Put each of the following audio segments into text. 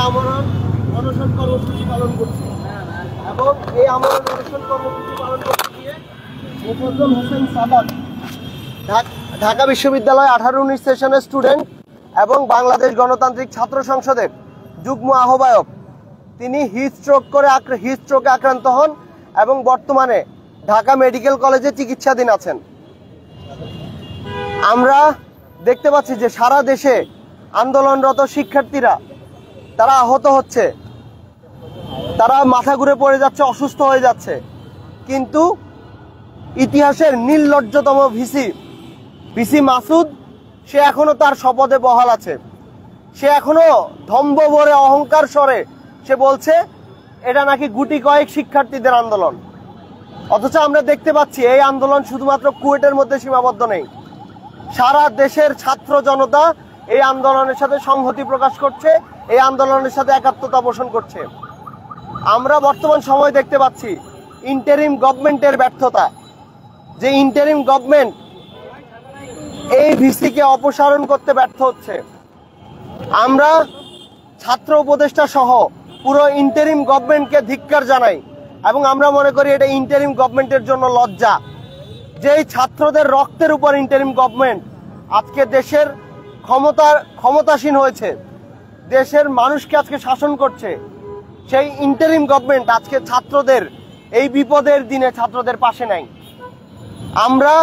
আমরণ অনশন কর্মসূচি পালন করছি এবং এই আমরণ অনশন কর্মসূচি পালন করতে গিয়ে মোফাজ্জল হোসেন সাদাত ঢাকা বিশ্ববিদ্যালয় 18-19 সেশনের স্টুডেন্ট এবং বাংলাদেশ গণতান্ত্রিক ছাত্র সংসদের যুগ্ম আহ্বায়ক, তিনি হিট স্ট্রোকে আক্রান্ত হন এবং বর্তমানে ঢাকা মেডিকেল কলেজে চিকিৎসাধীন আছেন। আমরা দেখতে পাচ্ছি যে সারা দেশে আন্দোলনরত শিক্ষার্থীরা তারা আহত হচ্ছে, তারা মাথা ঘুরে পড়ে যাচ্ছে, অসুস্থ হয়ে যাচ্ছে, কিন্তু ইতিহাসের নির্লজ্জতম ভিসি মাসুদ সে এখনো তার শপথে বহাল আছে। সে এখনো ধম্ব ভরে অহংকার স্বরে সে বলছে এটা নাকি গুটি কয়েক শিক্ষার্থীদের আন্দোলন। অথচ আমরা দেখতে পাচ্ছি এই আন্দোলন শুধুমাত্র কুয়েটের মধ্যে সীমাবদ্ধ নেই, সারা দেশের ছাত্র জনতা এই আন্দোলনের সাথে সংহতি প্রকাশ করছে, এই আন্দোলনের সাথে একাত্মতা পোষণ করছে। আমরা বর্তমান সময় দেখতে পাচ্ছি ইন্টারিম গভর্নমেন্টের ব্যর্থতা, যে ইন্টারিম গভর্নমেন্ট এই ভিসিকে অপসারণ করতে ব্যর্থ হচ্ছে। আমরা ছাত্র উপদেষ্টা সহ পুরো ইন্টারিম গভর্নমেন্টকে ধিক্কার জানাই এবং আমরা মনে করি এটা ইন্টারিম গভর্নমেন্টের জন্য লজ্জা। যেই ছাত্রদের রক্তের উপর ইন্টারিম গভর্নমেন্ট আজকে দেশের ক্ষমতাসীন হয়েছে, দেশের মানুষকে আজকে শাসন করছে, সেই ইন্টারিম গভর্নমেন্ট আজকে ছাত্রদের এই বিপদের দিনে ছাত্রদের পাশে নাই। আমরা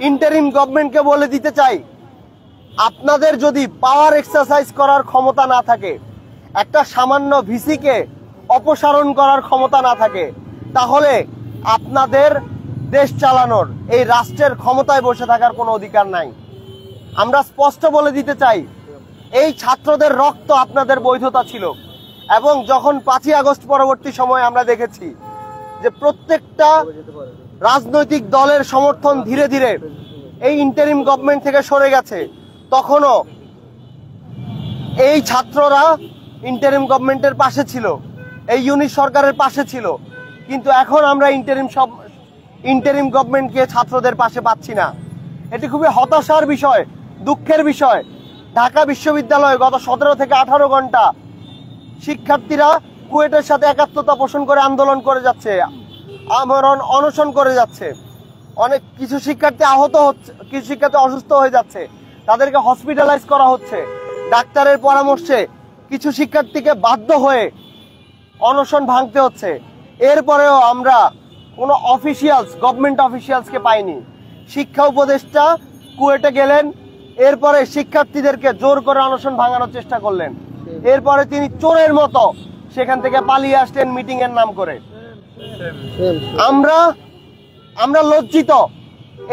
ইন্টারিম গভর্নমেন্টকে বলে দিতে চাই, আপনাদের যদি পাওয়ার এক্সারসাইজ করার ক্ষমতা না থাকে, একটা সামান্য ভিসিকে অপসারণ করার ক্ষমতা না থাকে, তাহলে আপনাদের দেশ চালানোর, এই রাষ্ট্রের ক্ষমতায় বসে থাকার কোনো অধিকার নাই। আমরা স্পষ্ট বলে দিতে চাই, এই ছাত্রদের রক্ত আপনাদের বৈধতা ছিল এবং যখন 5ই আগস্ট পরবর্তী সময়ে আমরা দেখেছি যে প্রত্যেকটা রাজনৈতিক দলের সমর্থন ধীরে ধীরে এই ইন্টারিম গভর্নমেন্ট থেকে সরে গেছে, তখনও এই ছাত্ররা ইন্টারিম গভর্নমেন্টের পাশে ছিল, এই ইউনিট সরকারের পাশে ছিল। কিন্তু এখন আমরা ইন্টারিম গভর্নমেন্টকে ছাত্রদের পাশে পাচ্ছি না। এটি খুবই হতাশার বিষয়, দুঃখের বিষয়। ঢাকা বিশ্ববিদ্যালয়ে গত 17 থেকে 18 ঘন্টা শিক্ষার্থীরা কুয়েটের সাথে একাত্মতা পোষণ করে আন্দোলন করে যাচ্ছে, আমরণ অনশন করে যাচ্ছে। অনেক কিছু শিক্ষার্থী আহত হচ্ছে, কিছু শিক্ষার্থী অসুস্থ হয়ে যাচ্ছে, তাদেরকে হসপিটালাইজ করা হচ্ছে। ডাক্তারের পরামর্শে কিছু শিক্ষার্থীকে বাধ্য হয়ে অনশন ভাঙতে হচ্ছে। এরপরেও আমরা কোনো গভর্নমেন্ট অফিসিয়ালসকে পাইনি। শিক্ষা উপদেষ্টা কুয়েটে গেলেন, এরপরে শিক্ষার্থীদেরকে জোর করে অনশন ভাঙানোর চেষ্টা করলেন। এরপরে তিনি চোরের মতো সেখান থেকে পালিয়ে আসলেন মিটিং এর নাম করে। আমরা লজ্জিত।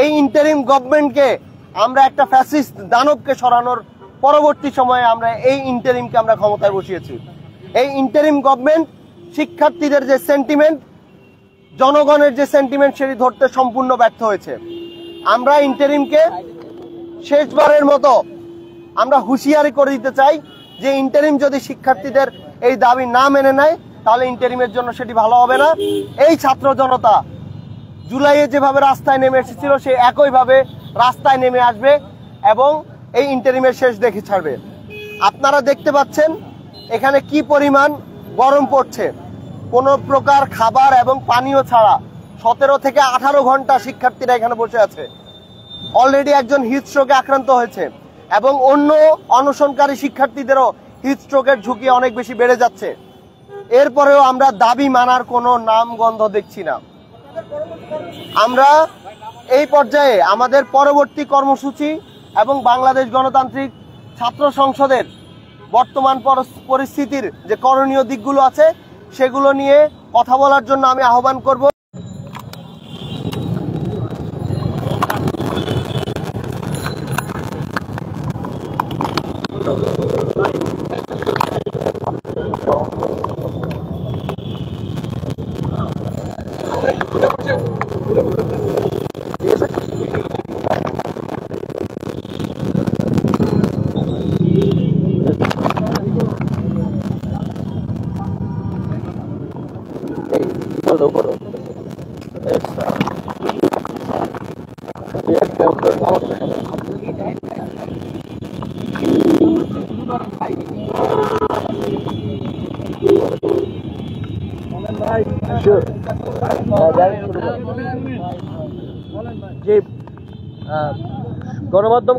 এই ইন্টারিম গভর্নমেন্টকে আমরা একটা ফ্যাসিস্ট দানবকে সরানোর পরবর্তী সময়ে আমরা এই ইন্টারিমকে আমরা ক্ষমতায় বসিয়েছি। এই ইন্টারিম গভর্নমেন্ট শিক্ষার্থীদের যে সেন্টিমেন্ট, জনগণের যে সেন্টিমেন্ট, সেটি ধরতে সম্পূর্ণ ব্যর্থ হয়েছে। আমরা ইন্টারিমকে শেষবারের মতো আমরা হুঁশিয়ারি করে দিতে চাই যে ইন্টারিম যদি শিক্ষার্থীদের এই দাবি না মেনে নেয়, তাহলে ইন্টারিমের জন্য সেটি ভালো হবে না। এই ছাত্র জনতা জুলাইয়ে যেভাবে রাস্তায় নেমে এসেছিল, সে একইভাবে রাস্তায় নেমে আসবে এবং এই ইন্টারিমের শেষ দেখে ছাড়বে। আপনারা দেখতে পাচ্ছেন এখানে কি পরিমাণ গরম পড়ছে। কোনো প্রকার খাবার এবং পানীয় ছাড়া 17 থেকে 18 ঘন্টা শিক্ষার্থীরা এখানে বসে আছে। অলরেডি একজন হিট স্ট্রোকে আক্রান্ত হয়েছে এবং অন্য অনশনকারী শিক্ষার্থীদেরও হিট স্ট্রোকের ঝুঁকি অনেক বেশি বেড়ে যাচ্ছে। এরপরেও আমরা দাবি মানার কোনো নামগন্ধ দেখছি না। আমরা এই পর্যায়ে আমাদের পরবর্তী কর্মসূচি এবং বাংলাদেশ গণতান্ত্রিক ছাত্র সংসদের বর্তমান পরিস্থিতির যে করণীয় দিকগুলো আছে সেগুলো নিয়ে কথা বলার জন্য আমি আহ্বান করব। যে গণমাধ্যম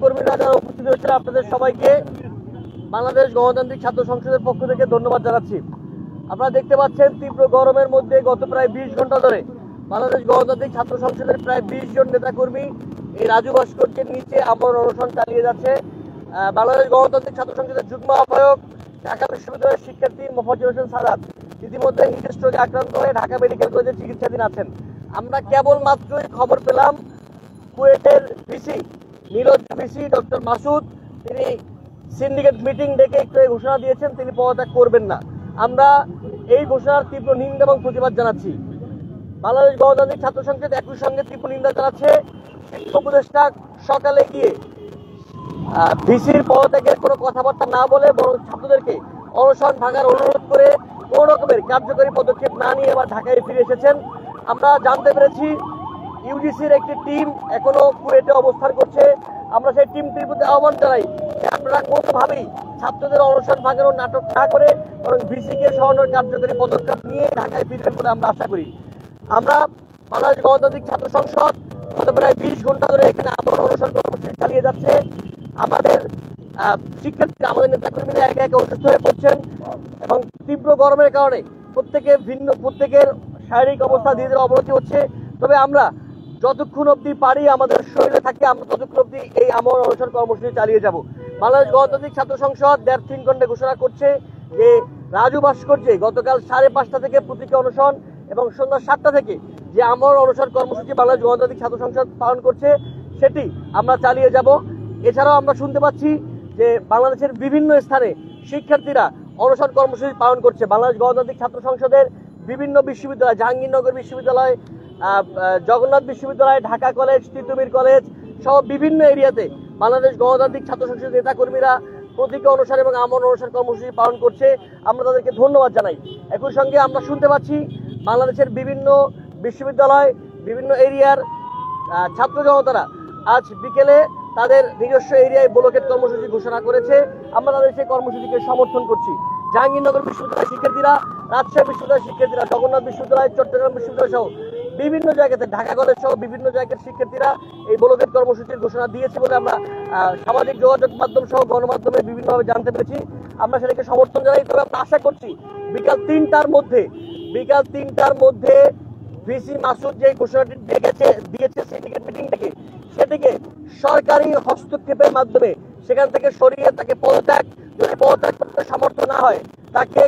কর্মীরা যারা উপস্থিত হয়েছে, আপনাদের সবাইকে বাংলাদেশ গণতান্ত্রিক ছাত্র সংসদের পক্ষ থেকে ধন্যবাদ জানাচ্ছি। আপনারা দেখতে পাচ্ছেন তীব্র গরমের মধ্যে গত প্রায় 20 ঘন্টা ধরে বাংলাদেশ গণতান্ত্রিক ছাত্র সংসদের প্রায় 20 জন নেতাকর্মী এই রাজু ভাস্কর্যের নিচে আমরণ অনশন চালিয়ে যাচ্ছে। বাংলাদেশ গণতান্ত্রিক ছাত্র সংসদের যুগ্ম আহ্বায়ক ঢাকা বিশ্ববিদ্যালয়ের শিক্ষার্থী মোফাজ্জল হোসেন সাদাত ইতিমধ্যে হিট স্ট্রোকে আক্রান্ত হয়ে ঢাকা মেডিকেল কলেজে চিকিৎসাধীন আছেন। আমরা কেবল মাত্রই খবর পেলাম কুয়েটের ভিসি ডক্টর মাসুদ তিনি সিন্ডিকেট মিটিং ডেকে একটু ঘোষণা দিয়েছেন তিনি পদত্যাগ করবেন না। আমরা এই ঘোষণার তীব্র নিন্দা এবং প্রতিবাদ জানাচ্ছি। বাংলাদেশ গণতান্ত্রিক ছাত্র সংসদ একই সঙ্গে তীব্র নিন্দা জানাচ্ছে শিক্ষা উপদেষ্টা সকালে গিয়ে ভিসির পদত্যাগের কোনো কথাবার্তা না বলে বরং ছাত্রদেরকে অনশন ভাঙার অনুরোধ করে কোন রকমের কার্যকরী পদক্ষেপ না নিয়ে আবার ঢাকায় ফিরে এসেছেন। আমরা জানতে পেরেছি ইউজিসির একটি টিম এখনো কুয়েটে অবস্থান করছে। আমরা সেই টিমটির প্রতি আহ্বান জানাই যে আপনারা কোনোভাবেই ছাত্রদের অনশন ভাঙানোর নাটক না করে বরং ভিসিকে সরানোর কার্যকরী পদক্ষেপ নিয়ে ঢাকায় ফিরবেন বলে আমরা আশা করি। আমরা বাংলাদেশ গণতান্ত্রিক ছাত্র সংসদ গত প্রায় 20 ঘন্টা ধরে এখানে আমরণ অনশন কর্মসূচি চালিয়ে যাচ্ছে। আমাদের শিক্ষার্থীরা আমাদের নেতাকর্মীরা একে একে অসুস্থ হয়ে পড়ছেন এবং তীব্র গরমের কারণে প্রত্যেকের শারীরিক অবস্থা ধীরে ধীরে অবনতি হচ্ছে। তবে আমরা যতক্ষণ অবধি পারি আমাদের শরীরে থাকে আমরা ততক্ষণ অবধি এই আমরণ অনশন কর্মসূচি চালিয়ে যাব। বাংলাদেশ গণতান্ত্রিক ছাত্র সংসদ 1.5-3 ঘন্টা ঘোষণা করছে যে রাজু ভাস্কর্যে গতকাল 5:30 থেকে প্রতীকী অনশন এবং সন্ধ্যা 7টা থেকে যে আমরণ অনশন কর্মসূচি বাংলাদেশ গণতান্ত্রিক ছাত্র সংসদ পালন করছে সেটি আমরা চালিয়ে যাব। এছাড়াও আমরা শুনতে পাচ্ছি যে বাংলাদেশের বিভিন্ন স্থানে শিক্ষার্থীরা অনশন কর্মসূচি পালন করছে। বাংলাদেশ গণতান্ত্রিক ছাত্র সংসদের বিভিন্ন বিশ্ববিদ্যালয়, জাহাঙ্গীরনগর বিশ্ববিদ্যালয়, জগন্নাথ বিশ্ববিদ্যালয়, ঢাকা কলেজ, তিতুমির কলেজ সহ বিভিন্ন এরিয়াতে বাংলাদেশ গণতান্ত্রিক ছাত্র সংসদের নেতাকর্মীরা প্রতীকী অনশন এবং আমরণ অনশন কর্মসূচি পালন করছে। আমরা তাদেরকে ধন্যবাদ জানাই। একই সঙ্গে আমরা শুনতে পাচ্ছি বাংলাদেশের বিভিন্ন বিশ্ববিদ্যালয়, বিভিন্ন এরিয়ার ছাত্র জনতারা আজ বিকেলে তাদের নিজস্ব এরিয়ায় ব্লকেট কর্মসূচি ঘোষণা করেছে। আমরা তাদের সেই কর্মসূচিকে সমর্থন করছি। জাহাঙ্গীরনগর বিশ্ববিদ্যালয়ের শিক্ষার্থীরা, রাজশাহী বিশ্ববিদ্যালয়ের শিক্ষার্থীরা, জগন্নাথ বিশ্ববিদ্যালয়, চট্টগ্রাম বিশ্ববিদ্যালয় সহ বিভিন্ন জায়গাতে, ঢাকা কলেজ সহ বিভিন্ন জায়গার শিক্ষার্থীরা এই ব্লকেট কর্মসূচির ঘোষণা দিয়েছে বলে আমরা সামাজিক যোগাযোগ মাধ্যম সহ গণমাধ্যমে বিভিন্নভাবে জানতে পেরেছি। আমরা সেটাকে সমর্থন জানাই। তবে আমরা আশা করছি বিকাল 3টার মধ্যে ভিসি মাসুদ যে ঘোষণাটি দিয়েছে সিন্ডিকেট মিটিং থেকে সেটিকে সরকারি হস্তক্ষেপের মাধ্যমে সেখান থেকে সরিয়ে তাকে যদি পদত্যাগ করতে সমর্থ না হয় তাকে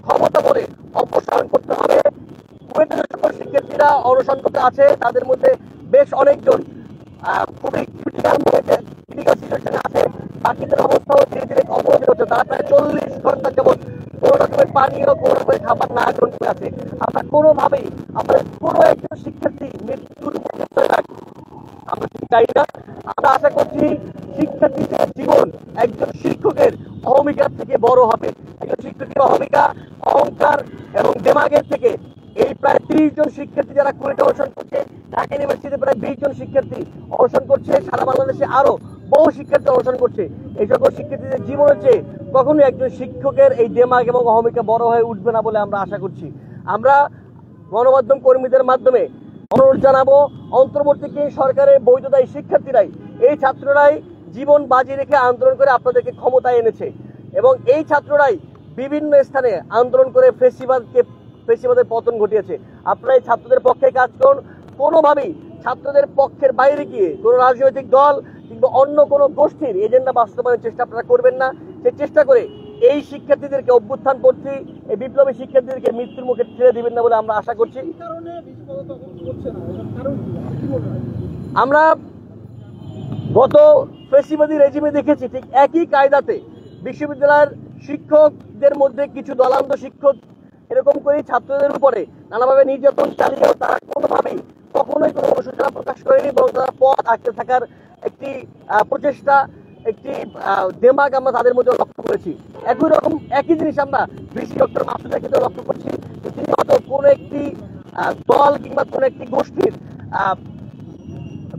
ক্ষমতা বলে অপসারণ করতে হবে। কুয়েটের সকল শিক্ষার্থীরা অনশন করতে আছে, তাদের মধ্যে বেশ অনেকজন খুবই ক্রিটিক্যাল সিচুয়েশনে আছে। বাকিদের অবস্থাও ধীরে ধীরে অবনতি হচ্ছে। তারা প্রায় 40 ঘন্টা যাবৎ কোনো রকমের পানীয়, কোনো রকমের খাবার না গ্রহণ করে আছে। আমরা কোনোভাবেই আমাদের কোনো একজন শিক্ষার্থী মৃত্যুর মুখে আমরা চাই না। আমরা আশা করছি শিক্ষার্থীদের জীবন একজন শিক্ষকের অহমিকার থেকে বড় হবে। একজন শিক্ষকের অহমিকা, অহংকার এবং দেমাগের থেকে এই প্রায় 30 জন শিক্ষার্থী যারা কুয়েটে অনশন করছে, ঢাকা ইউনিভার্সিটিতে প্রায় 20 জন শিক্ষার্থী অনশন করছে, সারা বাংলাদেশে আরো বহু শিক্ষার্থী অনশন করছে। এই সকল শিক্ষার্থীদের জীবনের চেয়ে কখনোই একজন শিক্ষকের এই দেমাগ এবং অহমিকা বড় হয়ে উঠবে না বলে আমরা আশা করছি। আমরা গণমাধ্যম কর্মীদের মাধ্যমে অনুরোধ জানাবো, অন্তর্বর্তীকালীন সরকারের বৈধতায় শিক্ষার্থীরাই, এই ছাত্ররাই জীবন বাজি রেখে আন্দোলন করে আপনাদেরকে ক্ষমতায় এনেছে এবং এই ছাত্ররাই বিভিন্ন স্থানে আন্দোলন করে ফেসিবাদের পতন ঘটিয়েছে। আপনারা এই ছাত্রদের পক্ষে কাজ করুন। কোনোভাবেই ছাত্রদের পক্ষের বাইরে গিয়ে কোনো রাজনৈতিক দল কিংবা অন্য কোনো গোষ্ঠীর এজেন্ডা বাস্তবায়নের চেষ্টা আপনারা করবেন না। সেই চেষ্টা করে এই শিক্ষার্থীদেরকে, অভ্যুত্থানপন্থী এই বিপ্লবী শিক্ষার্থীদেরকে মৃত্যুর মুখে ঠেলে দিবেন না বলে আমরা আশা করছি। আমরা গত ফেসিবাদী রেজিমে দেখেছি ঠিক একই কায়দাতে বিশ্ববিদ্যালয়ের শিক্ষকদের মধ্যে কিছু দলান্ধ শিক্ষক এরকম করে ছাত্রদের উপরে নানাভাবে নির্যাতন চালিয়েও তারা কোনোভাবেই কখনোই কোনো অনুশোচনা প্রকাশ করেনি, বরং তারা পথ আঁকতে থাকার একটি প্রচেষ্টা, একটি দেমাগ আমরা তাদের মধ্যে লক্ষ্য করেছি। একই জিনিস আমরা ভিসি ডক্টর মাসুদের ক্ষেত্রে লক্ষ্য করছি। তিনি হয়তো কোনো একটি দল কিংবা কোনো একটি গোষ্ঠীর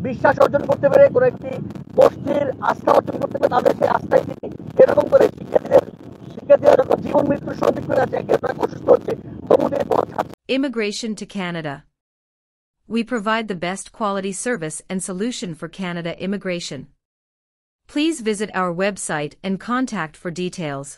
বিশ্বাস অর্জন করতে পেরে, কোনো একটি গোষ্ঠীর আস্থা অর্জন করতে পেরে তাদের সেই আস্থায় তিনি এরকম করে শিক্ষার্থীদের শিক্ষার্থীরা যখন জীবন মৃত্যুর সম্মুখীন আছে, একজন অসুস্থ হচ্ছে, তখন এই পথ ছাড়ছে। Immigration to Canada. We provide the best quality service and solution for Canada immigration. Please visit our website and contact for details.